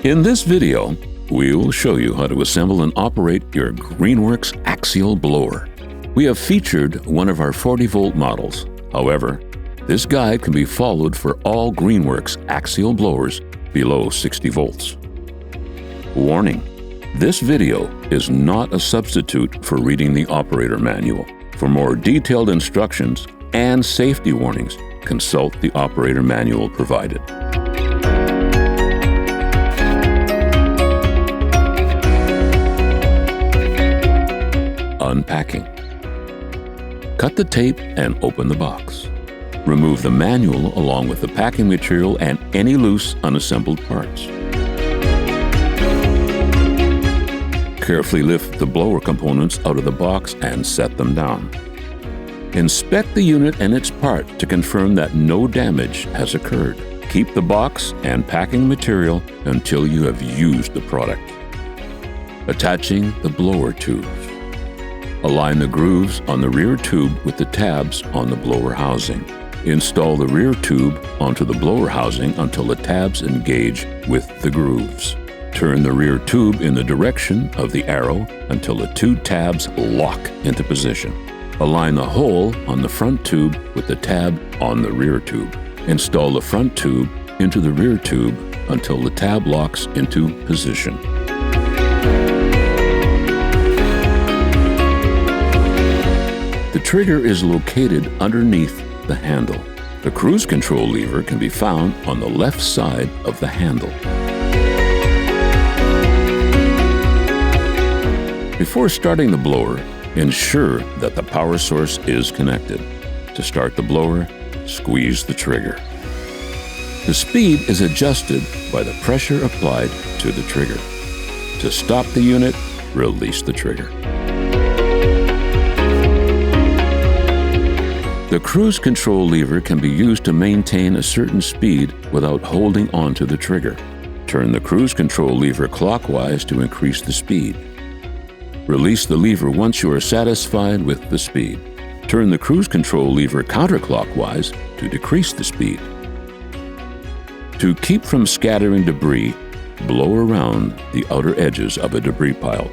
In this video, we will show you how to assemble and operate your GREENWORKS Axial blower. We have featured one of our 40-volt models. However, this guide can be followed for all GREENWORKS Axial blowers below 60 volts. Warning: this video is not a substitute for reading the operator manual. For more detailed instructions and safety warnings, consult the operator manual provided. Unpacking. Cut the tape and open the box. Remove the manual along with the packing material and any loose, unassembled parts. Carefully lift the blower components out of the box and set them down. Inspect the unit and its part to confirm that no damage has occurred. Keep the box and packing material until you have used the product. Attaching the blower tubes. Align the grooves on the rear tube with the tabs on the blower housing. Install the rear tube onto the blower housing until the tabs engage with the grooves. Turn the rear tube in the direction of the arrow until the two tabs lock into position. Align the hole on the front tube with the tab on the rear tube. Install the front tube into the rear tube until the tab locks into position. The trigger is located underneath the handle. The cruise control lever can be found on the left side of the handle. Before starting the blower, ensure that the power source is connected. To start the blower, squeeze the trigger. The speed is adjusted by the pressure applied to the trigger. To stop the unit, release the trigger. The cruise control lever can be used to maintain a certain speed without holding onto the trigger. Turn the cruise control lever clockwise to increase the speed. Release the lever once you are satisfied with the speed. Turn the cruise control lever counterclockwise to decrease the speed. To keep from scattering debris, blow around the outer edges of a debris pile.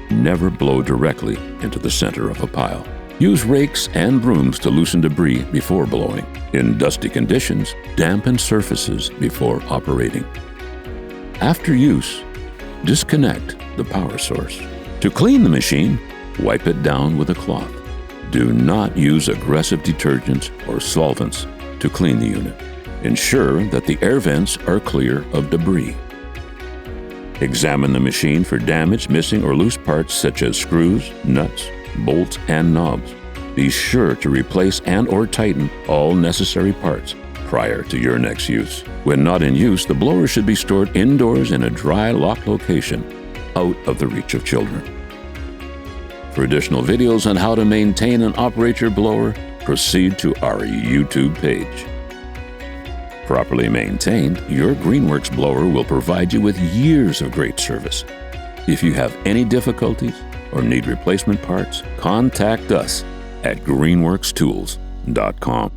Never blow directly into the center of a pile. Use rakes and brooms to loosen debris before blowing. In dusty conditions, dampen surfaces before operating. After use, disconnect the power source. To clean the machine, wipe it down with a cloth. Do not use aggressive detergents or solvents to clean the unit. Ensure that the air vents are clear of debris. Examine the machine for damaged, missing, or loose parts such as screws, nuts, bolts, and knobs. Be sure to replace and/or tighten all necessary parts prior to your next use. When not in use, the blower should be stored indoors in a dry, locked location, out of the reach of children. For additional videos on how to maintain and operate your blower, proceed to our YouTube page. Properly maintained, your GREENWORKS blower will provide you with years of great service. If you have any difficulties or need replacement parts, contact us at greenworkstools.com.